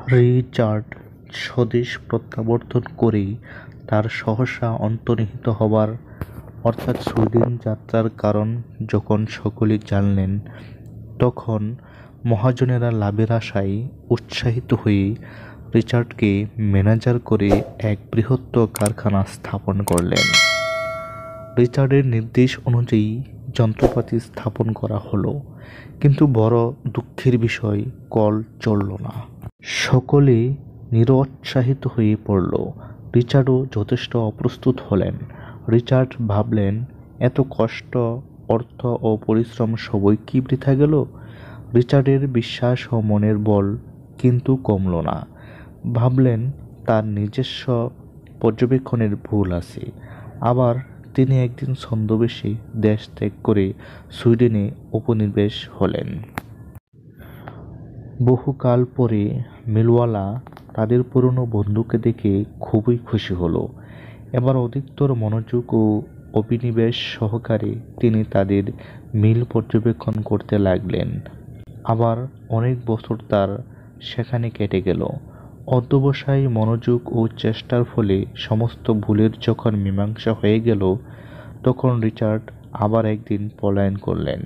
Richard স্বদেশ প্রত্যাবর্তন করেই তার সহসা অন্তর্হিত হবার অর্থাৎ সুইডেন যাত্রার কারণ যখন সকলেই জানলেন, তখন মহাজনেরা লাভের আশায় উৎসাহিত হয়ে রিচার্ডকে ম্যানেজার করে এক বৃহত্তর কারখানা স্থাপন করলেন। রিচার্ডের নির্দেশ অনুযায়ী যন্ত্রপাতি স্থাপন করা হলো, কিন্তু বড় দুঃখের বিষয় কল চলল না। সকলে নিরুৎসাহিত হয়ে পড়ল। রিচার্ডও যথেষ্ট অপ্রস্তুত হলেন। রিচার্ড ভাবলেন, এত কষ্ট, অর্থ ও পরিশ্রম সবই কি বৃথা গেল? রিচার্ডের বিশ্বাস ও মনের বল কিন্তু কমল না। ভাবলেন তার নিজস্ব পর্যবেক্ষণের ভুল আছে। আবার তিনি একদিন ছদ্মবেশে দেশ ত্যাগ করে সুইডেনে উপনিবেশ হলেন। বহুকাল পরে মিলওয়ালা তাদের পুরনো বন্ধুকে দেখে খুবই খুশি হলো। এবার অধিকতর মনোযোগ ও অভিনিবেশ সহকারে তিনি তাদের মিল পর্যবেক্ষণ করতে লাগলেন। আবার অনেক বছর তার সেখানে কেটে গেল। অধ্যবসায়, মনোযোগ ও চেষ্টার ফলে সমস্ত ভুলের যখন মীমাংসা হয়ে গেল, তখন রিচার্ড আবার একদিন পলায়ন করলেন।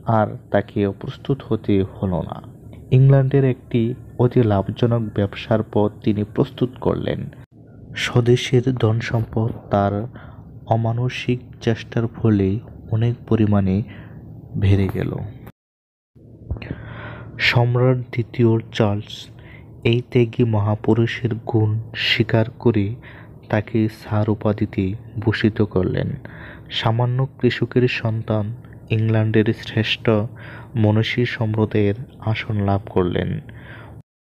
আর তাকে প্রস্তুত হতে হলো না। ইংল্যান্ডের একটি অতি লাভজনক ব্যবসার পথ তিনি প্রস্তুত করলেন। স্বদেশের ধনসম্পদ তার অমানসিক চেষ্টার ফলে অনেক পরিমাণে বেড়ে গেল। সম্রাট দ্বিতীয় চার্লস এই ত্যাগী মহাপুরুষের গুণ স্বীকার করে তাকে স্যার উপাধিতে ভূষিত করলেন। সামান্য কৃষকের সন্তান ইংল্যান্ডের শ্রেষ্ঠ মনীষী সম্প্রদায়ের আসন লাভ করলেন।